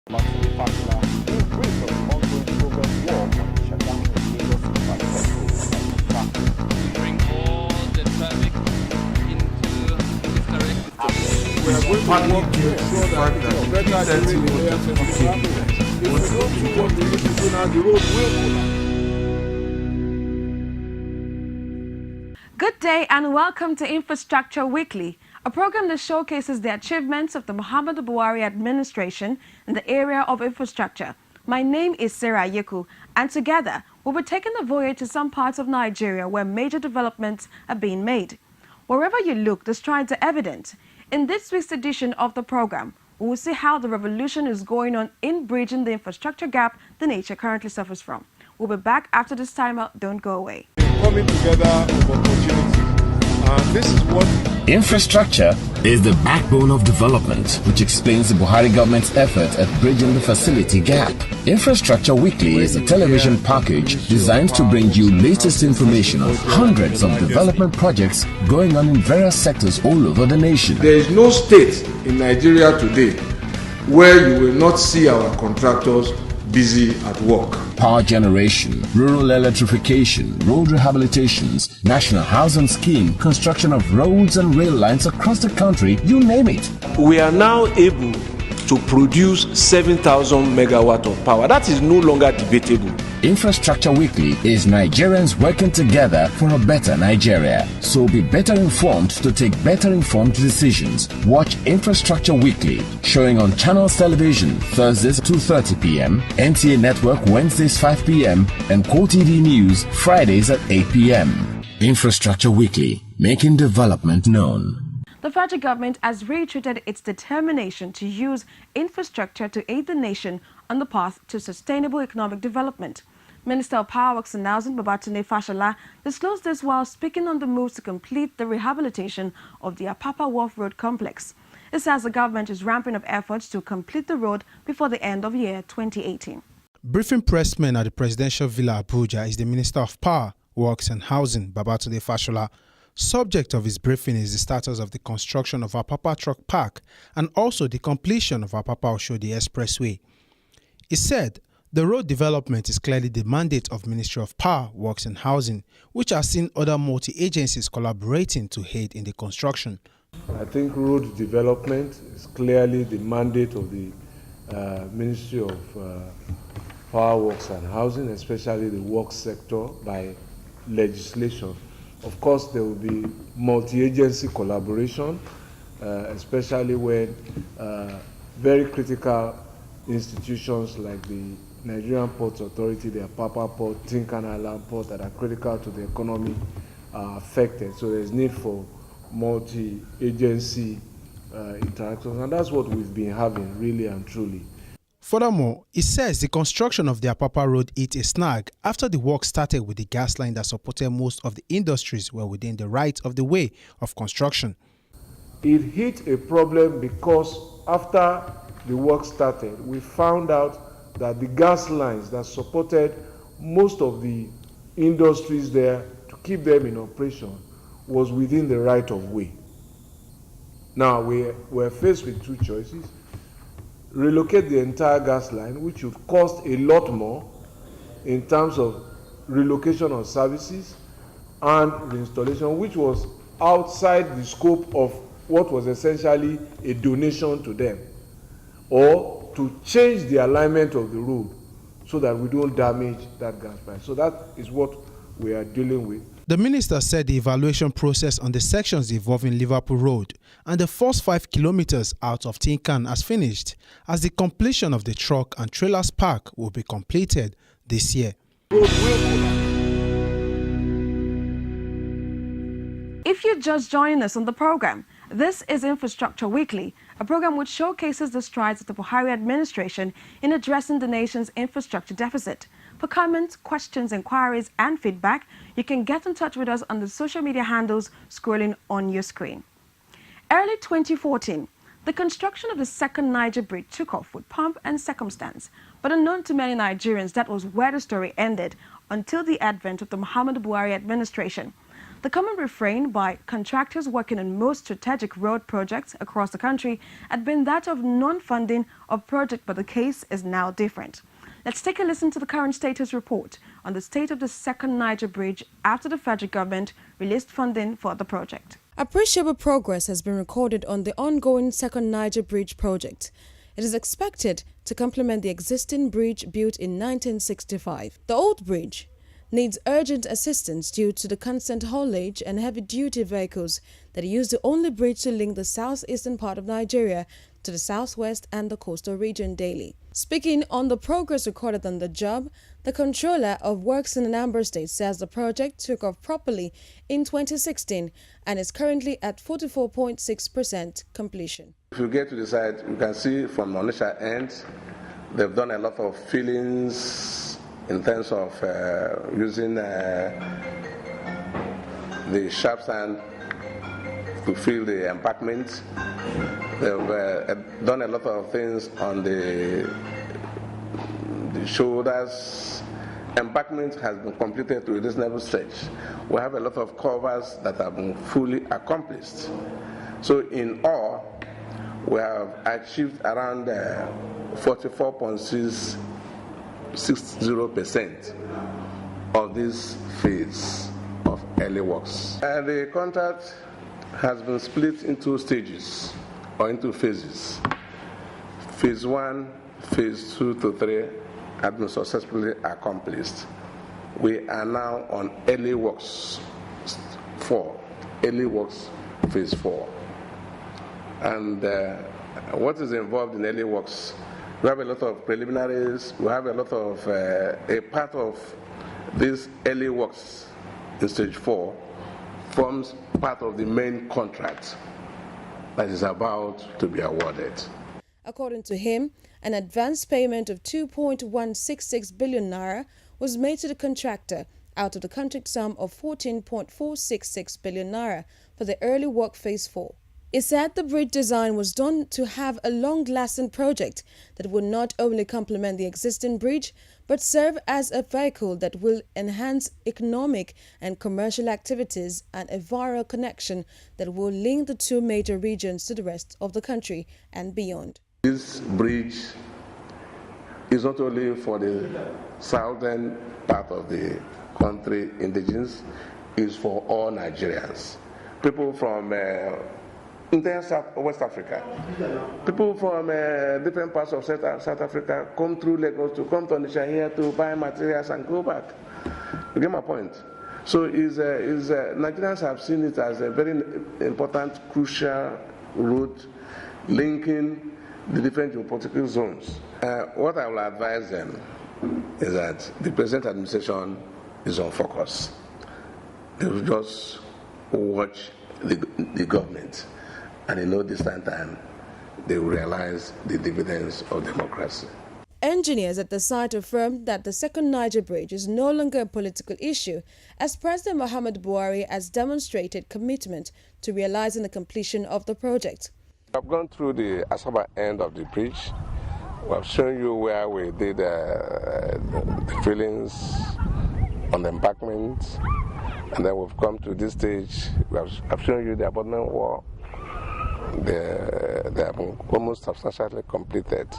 Good day and welcome to Infrastructure Weekly, a program that showcases the achievements of the Muhammadu Buhari administration in the area of infrastructure. My name is Sarah Yeku, and together we'll be taking a voyage to some parts of Nigeria where major developments are being made. Wherever you look, the strides are evident. In this week's edition of the program, we will see how the revolution is going on in bridging the infrastructure gap the nation currently suffers from. We'll be back after this timer. Don't go away. Coming together of opportunities. This is what infrastructure is the backbone of development, which explains the Buhari government's effort at bridging the facility gap. Infrastructure Weekly is a television package designed to bring you latest information on hundreds of development projects going on in various sectors all over the nation. There is no state in Nigeria today where you will not see our contractors busy at work. Power generation, rural electrification, road rehabilitations, national housing scheme, construction of roads and rail lines across the country, you name it. We are now able to produce 7,000 megawatt of power. That is no longer debatable. Infrastructure Weekly is Nigerians working together for a better Nigeria. So be better informed to take better informed decisions. Watch Infrastructure Weekly, showing on Channels Television Thursdays 2:30 p.m., NTA Network Wednesdays 5 p.m., and QoTV News Fridays at 8 p.m. Infrastructure Weekly, making development known. The federal government has reiterated its determination to use infrastructure to aid the nation on the path to sustainable economic development. Minister of Power Works and Housing Babatunde Fashola disclosed this while speaking on the moves to complete the rehabilitation of the Apapa Wharf Road complex. It says the government is ramping up efforts to complete the road before the end of year 2018. Briefing pressmen at the Presidential Villa Abuja is the Minister of Power, Works and Housing, Babatunde Fashola. Subject of his briefing is the status of the construction of Apapa Truck Park and also the completion of Apapa Oshodi Expressway. He said the road development is clearly the mandate of Ministry of Power, Works and Housing, which has seen other multi-agencies collaborating to aid in the construction. I think road development is clearly the mandate of the Ministry of Power, Works and Housing, especially the works sector by legislation. Of course, there will be multi-agency collaboration, especially when very critical institutions like the Nigerian Ports Authority, the Apapa Port, Tinkan Island Port that are critical to the economy are affected. So there's need for multi-agency interactions, and that's what we've been having, really and truly. Furthermore, he says the construction of the Apapa Road hit a snag after the work started with the gas line that supported most of the industries were within the right of the way of construction. It hit a problem because after the work started, we found out that the gas lines that supported most of the industries there to keep them in operation was within the right of way. Now, we were faced with two choices. Relocate the entire gas line, which would cost a lot more in terms of relocation of services and the installation, which was outside the scope of what was essentially a donation to them, or to change the alignment of the road so that we don't damage that gas pipe. So that is what we are dealing with. The minister said the evaluation process on the sections involving Liverpool Road and the first 5 kilometers out of Tinkan has finished, as the completion of the truck and trailers park will be completed this year. If you're just joining us on the program, this is Infrastructure Weekly, a program which showcases the strides of the Buhari administration in addressing the nation's infrastructure deficit. For comments, questions, inquiries, and feedback, you can get in touch with us on the social media handles scrolling on your screen. Early 2014, the construction of the second Niger Bridge took off with pomp and circumstance, but unknown to many Nigerians, that was where the story ended until the advent of the Muhammadu Buhari administration. The common refrain by contractors working on most strategic road projects across the country had been that of non-funding of project, but the case is now different. Let's take a listen to the current status report on the state of the second Niger Bridge after the federal government released funding for the project. Appreciable progress has been recorded on the ongoing second Niger Bridge project. It is expected to complement the existing bridge built in 1965. The old bridge needs urgent assistance due to the constant haulage and heavy-duty vehicles that use the only bridge to link the southeastern part of Nigeria to the southwest and the coastal region daily. Speaking on the progress recorded on the job, the Controller of Works in Anambra State says the project took off properly in 2016 and is currently at 44.6% completion. If you get to the site, you can see from Onitsha end, they've done a lot of fillings in terms of using the sharp sand to fill the embankment. They've done a lot of things on the shoulders. Embankment has been completed to a reasonable stretch. We have a lot of covers that have been fully accomplished. So in all, we have achieved around 44.60% of this phase of early works. And the contract has been split into stages or into phases. Phase 1, phase 2 to 3 have been successfully accomplished. We are now on early works 4, early works phase 4. And what is involved in early works? We have a lot of preliminaries. We have a lot of a part of this early works in stage 4 forms part of the main contract that is about to be awarded. According to him, an advance payment of 2.166 billion naira was made to the contractor out of the contract sum of 14.466 billion naira for the early work phase 4. He said the bridge design was done to have a long-lasting project that would not only complement the existing bridge, but serve as a vehicle that will enhance economic and commercial activities and a viral connection that will link the two major regions to the rest of the country and beyond. This bridge is not only for the southern part of the country, indigenous, it's for all Nigerians. People from entire West Africa. People from different parts of South Africa come through Lagos to come to Onitsha here to buy materials and go back. You get my point? So Nigerians have seen it as a very important, crucial route linking the different geopolitical zones. What I will advise them is that the present administration is on focus. They will just watch the government. And in no distant time, they will realize the dividends of democracy. Engineers at the site affirmed that the second Niger Bridge is no longer a political issue, as President Muhammadu Buhari has demonstrated commitment to realizing the completion of the project. I've gone through the Asaba end of the bridge. We have shown you where we did the fillings on the embankment, and then we've come to this stage. I've shown you the abutment wall. They have almost substantially completed.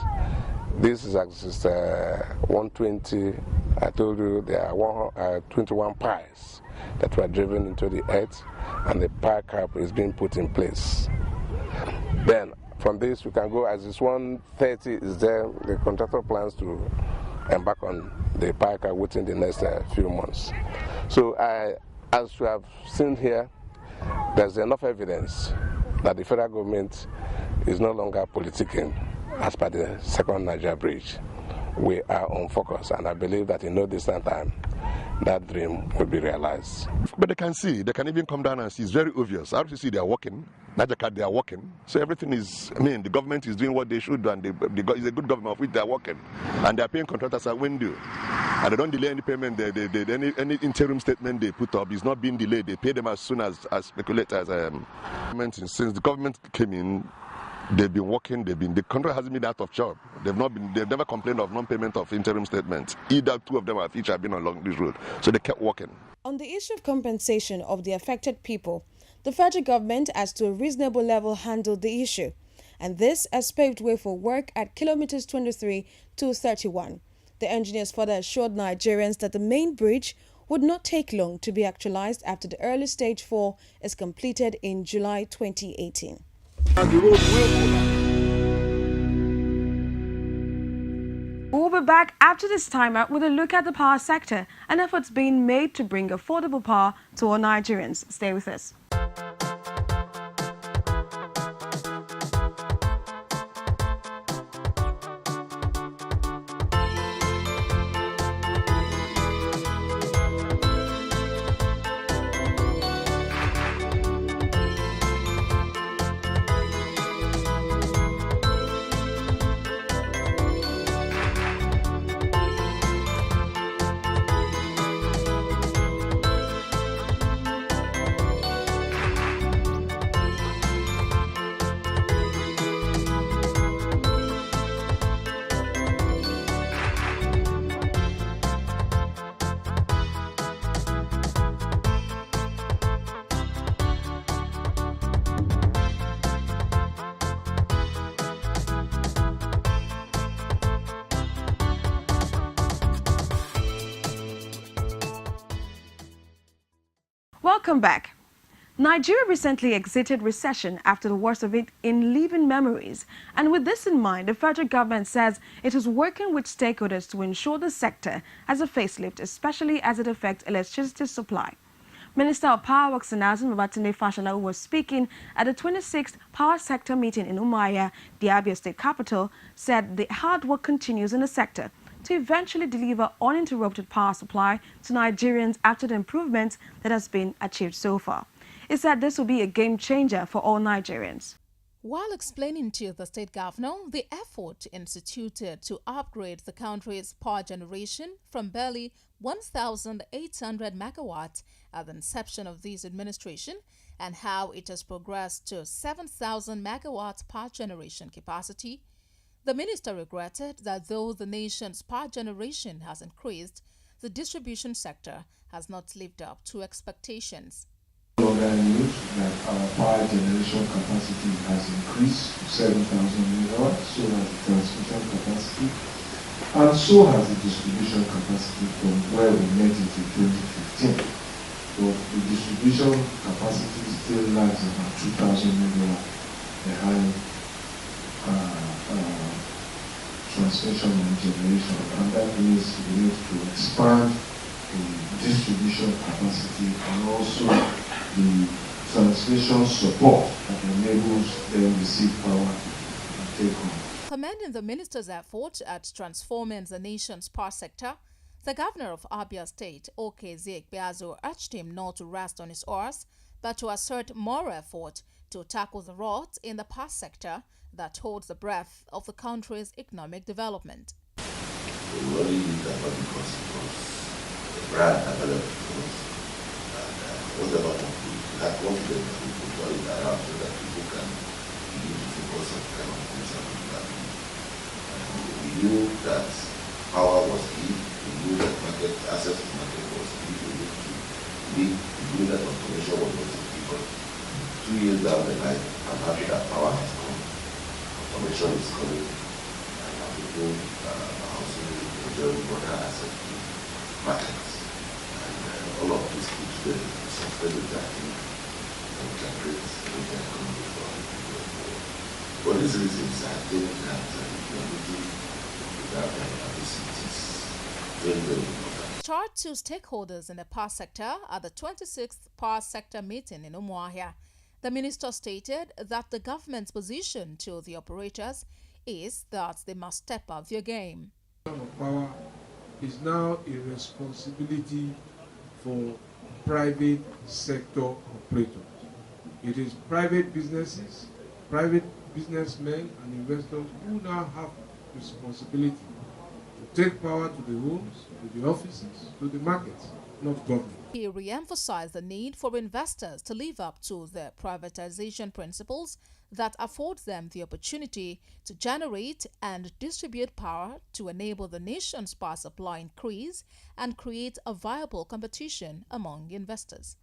This is 120. I told you there are 21 piles that were driven into the earth, and the pile cap is being put in place. Then from this we can go, as this 130 is there, the contractor plans to embark on the pile cap within the next few months. So as you have seen here, there's enough evidence that the federal government is no longer politicking as per the second Niger Bridge. We are on focus, and I believe that in no distant time, that dream will be realized. But they can see, they can even come down and see, it's very obvious. RCC, they are working, NigerCat, they are working. So everything is, the government is doing what they should do, and it's a good government of which they are working. And they are paying contractors at window. And they don't delay any payment, any interim statement they put up is not being delayed. They pay them as soon as speculators. Since the government came in, They've been working. The contract hasn't been out of job. They've never complained of non-payment of interim statements. Either two of them have each been along this road, so they kept working. On the issue of compensation of the affected people, the federal government has to a reasonable level handled the issue, and this has paved way for work at kilometers 23 to 31. The engineers further assured Nigerians that the main bridge would not take long to be actualized after the early stage 4 is completed in July 2018. And the road will collapse. We'll be back after this time out with a look at the power sector and efforts being made to bring affordable power to all Nigerians. Stay with us. Welcome back. Nigeria recently exited recession after the worst of it in living memories. And with this in mind, the federal government says it is working with stakeholders to ensure the sector has a facelift, especially as it affects electricity supply. Minister of Power, Works and Housing, Babatunde Fashola, who was speaking at the 26th Power Sector meeting in Umuahia, the Abia State capital, said the hard work continues in the sector to eventually deliver uninterrupted power supply to Nigerians after the improvements that has been achieved so far. He said this will be a game changer for all Nigerians. While explaining to the state governor the effort instituted to upgrade the country's power generation from barely 1,800 megawatts at the inception of this administration and how it has progressed to 7,000 megawatts power generation capacity, the minister regretted that though the nation's power generation has increased, the distribution sector has not lived up to expectations. News that our power generation capacity has increased to 7,000 megawatts, so has the transmission capacity, and so has the distribution capacity from where we met it in 2015. But the distribution capacity still lags about 2,000 megawatts behind transmission and generation, and that means we need to expand the distribution capacity and also the transmission support that enables them to receive power and take home. Commending the minister's effort at transforming the nation's power sector, the governor of Abia State, Okezie Ikpeazu, urged him not to rest on his oars, but to assert more effort to tackle the rot in the power sector that holds the breath of the country's economic development. We really need that because it was a brand available to us. And whatever we have confidence that we could turn it around so that people can begin to focus on the kind of things that we can do. We knew that power was key. We knew that market access to market was key. We knew that automation was also key. But 2 years down the line, I'm happy that power has come. Automation is coming, and people are also enjoying water access to markets. And all of this keeps the sustainability, I think, and we can create the economy for people. For these reasons, I think that the economy without this is very, very important. Charged to stakeholders in the power sector at the 26th Power Sector meeting in Umuahia, the minister stated that the government's position to the operators is that they must step up their game. Power is now a responsibility for private sector operators. It is private businesses, private businessmen and investors who now have responsibility to take power to the homes, to the offices, to the markets, not government. He re-emphasized the need for investors to live up to the privatization principles that affords them the opportunity to generate and distribute power to enable the nation's power supply increase and create a viable competition among investors.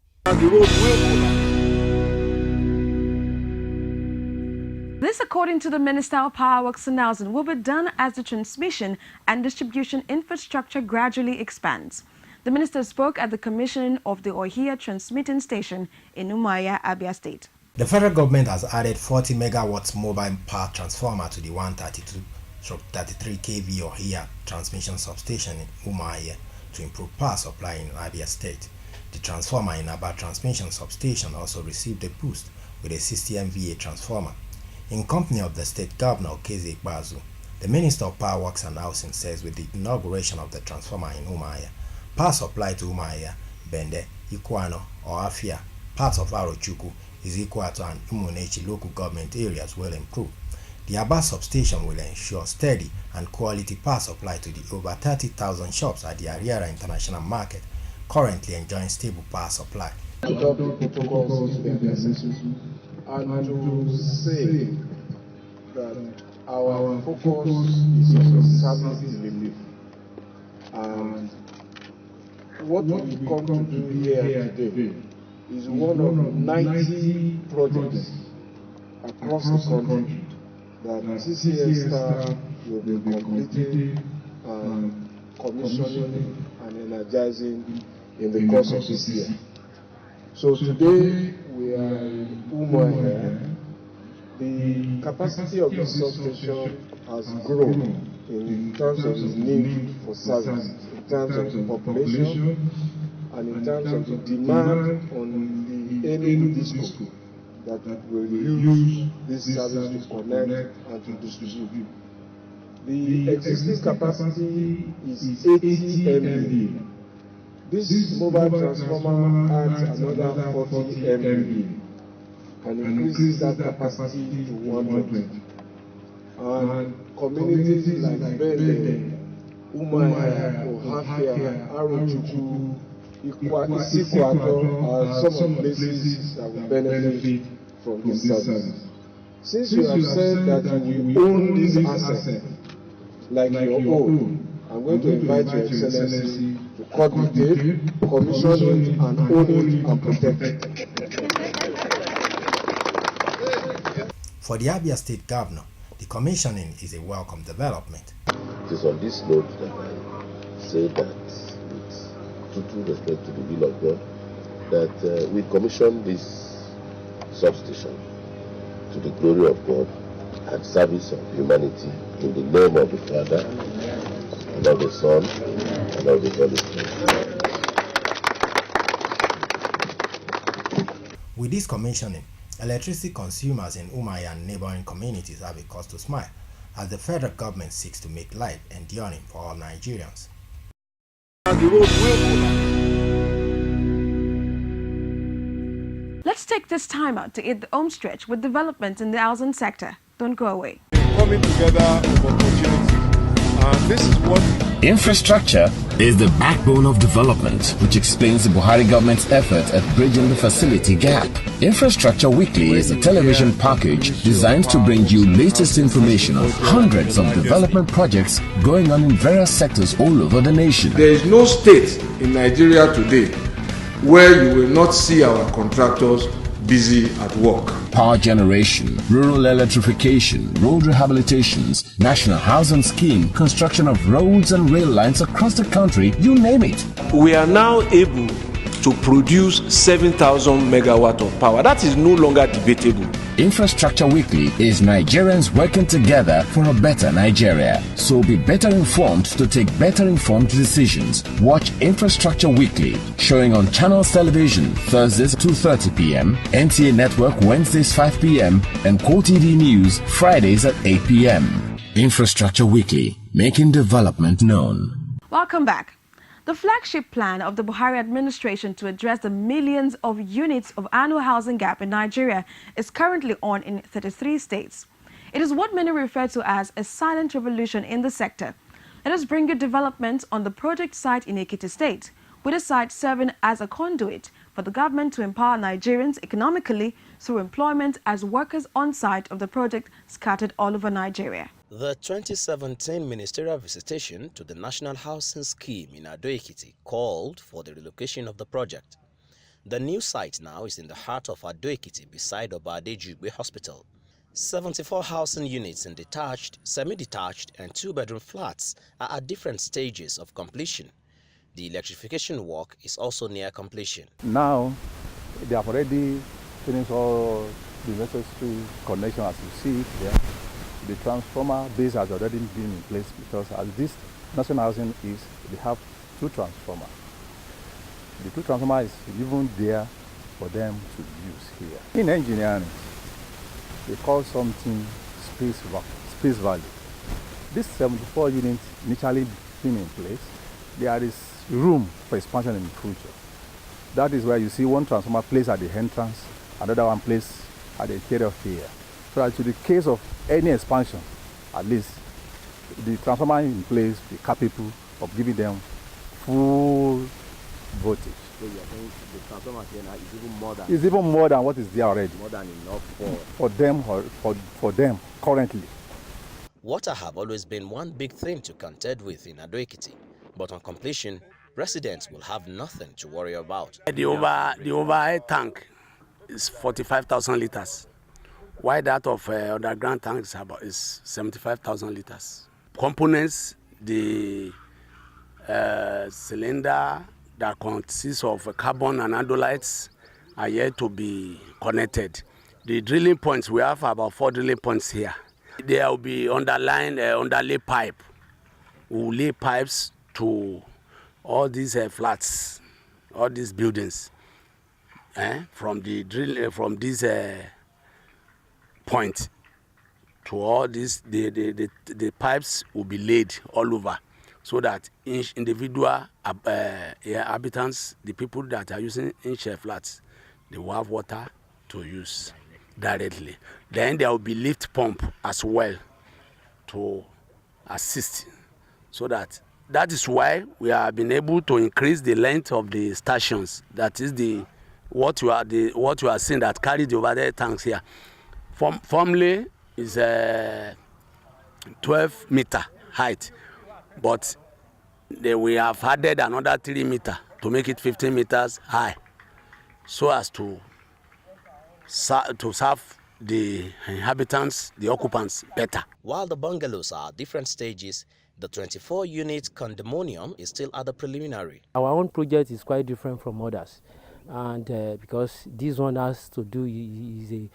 This, according to the Minister of Power Works and Housing, will be done as the transmission and distribution infrastructure gradually expands. The minister spoke at the commissioning of the Ohia transmitting station in Umuahia, Abia State. The federal government has added 40 megawatts mobile power transformer to the 132-33 kV Ohia transmission substation in Umuahia to improve power supply in Abia State. The transformer in Aba transmission substation also received a boost with a 60 MVA transformer. In company of the state governor, Okeze Ikpeazu, the Minister of Power Works and Housing says with the inauguration of the transformer in Umuahia, power supply to Umuahia, Bende, Ikuano, or Afia, parts of Arochukwu, is equal to an Umunechi local government areas will improve. The Aba substation will ensure steady and quality power supply to the over 30,000 shops at the Ariara International Market, currently enjoying stable power supply. To adopt the protocols to be necessary and to say that our focus is on service delivery. And what we come to do here today is one of 90 projects across the country that CCS staff will be completing and commissioning and energizing in the course of this year. So today we are in Umuahia. The capacity of the substation has grown in terms of its need for service, in terms of the population, and in terms of the demand on the Enugu Disco that will use this service to connect and to distribute. The existing capacity is 80 MVA. This mobile transformer adds another 40 MVA and increases that capacity to 120. And communities like Bende, Umuahia, Ohafia, Arochukwu, Isikwato are some of the places that will benefit from this service. Since you have said that you will own this asset like your own, I'm going to invite Your Excellency to cut the tape, commission it, and own it and protect it. For the Abia State Governor, the commissioning is a welcome development. It is on this note that I say that with total respect to the will of God, that we commissioned this substation to the glory of God and service of humanity in the name of the Father, and of the Son, and of the Holy Spirit. With this commissioning, electricity consumers in Umuahia and neighboring communities have a cause to smile as the federal government seeks to make life enduring for all Nigerians. Let's take this time out to hit the home stretch with developments in the housing sector. Don't go away. Coming together of opportunities. This is what Infrastructure is the backbone of development, which explains the Buhari government's effort at bridging the facility gap. Infrastructure Weekly is a television package designed to bring you latest information on hundreds of development projects going on in various sectors all over the nation. there is no state in Nigeria today where you will not see our contractors busy at work. Power generation, rural electrification, road rehabilitations, national housing scheme, construction of roads and rail lines across the country, you name it. We are now able to produce 7,000 megawatt of power. That is no longer debatable. Infrastructure Weekly is Nigerians working together for a better Nigeria. So be better informed to take better informed decisions. Watch Infrastructure Weekly, showing on Channels Television Thursdays 2:30 p.m., NTA Network Wednesdays 5 p.m., and QoTV News Fridays at 8 p.m. Infrastructure Weekly, making development known. Welcome back. The flagship plan of the Buhari administration to address the millions of units of annual housing gap in Nigeria is currently on in 33 states. It is what many refer to as a silent revolution in the sector. Let us bring you developments on the project site in Ekiti State, with the site serving as a conduit for for the government to empower Nigerians economically through employment as workers on site of the project scattered all over Nigeria. The 2017 ministerial visitation to the National Housing Scheme in Ado-Ekiti called for the relocation of the project. The new site now is in the heart of Ado-Ekiti beside Obade-Jugbe Hospital. 74 housing units in detached, semi-detached and two-bedroom flats are at different stages of completion. The electrification work is also near completion. Now, they have already finished all the necessary connection as you see it there. The transformer base has already been in place because as this national housing is, they have two transformers. The two transformers is even there for them to use here. In engineering, they call something space value. This 74 units initially been in place. There is room for expansion in the future. That is where you see one transformer placed at the entrance, another one placed at the interior here. So that in the case of any expansion, at least the transformer in place be capable of giving them full voltage. So you are saying the transformer here now is even more than... It's even more than what is there already. More than enough for them currently. Water have always been one big thing to contend with in Ado-Ekiti, but on completion, residents will have nothing to worry about. The overhead tank is 45,000 liters. Why that of underground tank is 75,000 liters. Components, the cylinder that consists of carbon and andolites are yet to be connected. The drilling points, we have about 4 drilling points here. There will be underlay pipe. We will lay pipes to all these flats, all these buildings, from the drill, from this point to all this, the pipes will be laid all over, so that each individual inhabitants, the people that are using each flats, they will have water to use directly. Then there will be lift pump as well to assist, so that is why we have been able to increase the length of the stations. That is what you are seeing that carry the overhead tanks here. Formerly is 12-meter height, but we have added another 3 meters to make it 15 meters high, so as to serve the inhabitants, the occupants, better. While the bungalows are at different stages, the 24-unit condominium is still at the preliminary. Our own project is quite different from others, and because this one has to do is a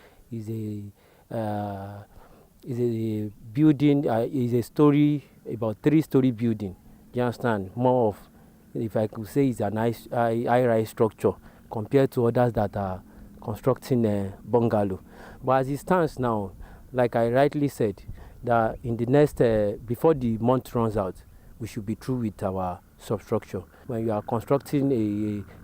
building, is a story, about 3-story building. You understand? More of, if I could say, it's a nice high-rise structure compared to others that are constructing a bungalow. But as it stands now, like I rightly said, that in the next, before the month runs out, we should be through with our substructure. When you are constructing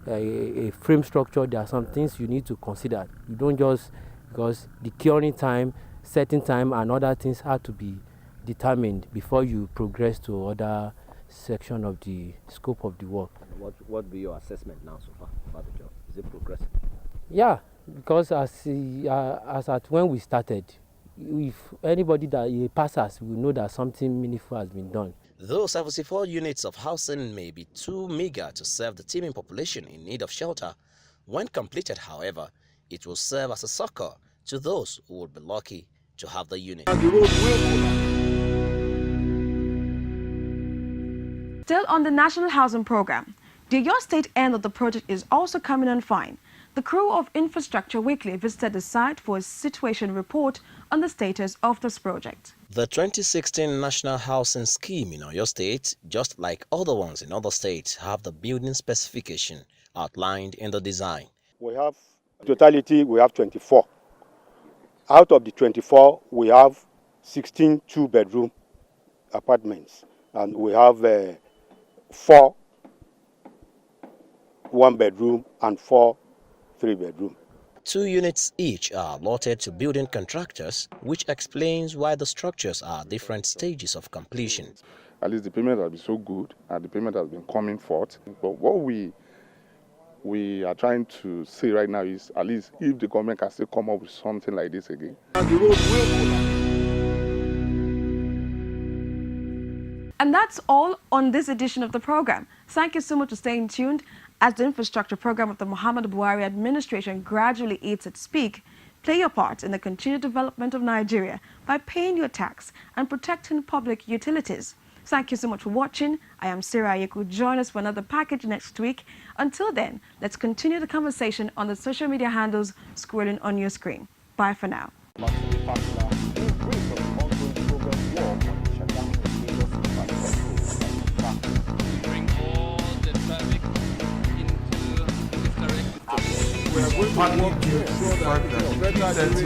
a frame structure, there are some things you need to consider. You don't just, because the curing time, setting time, and other things have to be determined before you progress to other section of the scope of the work. What would be your assessment now so far about the job? Is it progressing? Yeah, because as at when we started, if anybody that passes will know that something meaningful has been done. Though 74 units of housing may be too meager to serve the teeming population in need of shelter, when completed, however, it will serve as a succor to those who would be lucky to have the unit. Still on the National Housing Program, the Oyo State end of the project is also coming on fine. The crew of Infrastructure Weekly visited the site for a situation report on the status of this project. The 2016 National Housing Scheme in Oyo State, just like other ones in other states, have the building specification outlined in the design. We have totality, we have 24. Out of the 24, we have 16 two-bedroom apartments, and we have 4 one-bedroom and 4 3-bedroom. 2 units each are allotted to building contractors, which explains why the structures are at different stages of completion. At least the payment has been so good and the payment has been coming forth. But what we we are trying to see right now is at least if the government can still come up with something like this again. And that's all on this edition of the program. Thank you so much for staying tuned. As the infrastructure program of the Muhammadu Buhari administration gradually eats its peak, play your part in the continued development of Nigeria by paying your tax and protecting public utilities. Thank you so much for watching. I am Sarah Yeku. Join us for another package next week. Until then, let's continue the conversation on the social media handles scrolling on your screen. Bye for now. We are going to work to ensure that better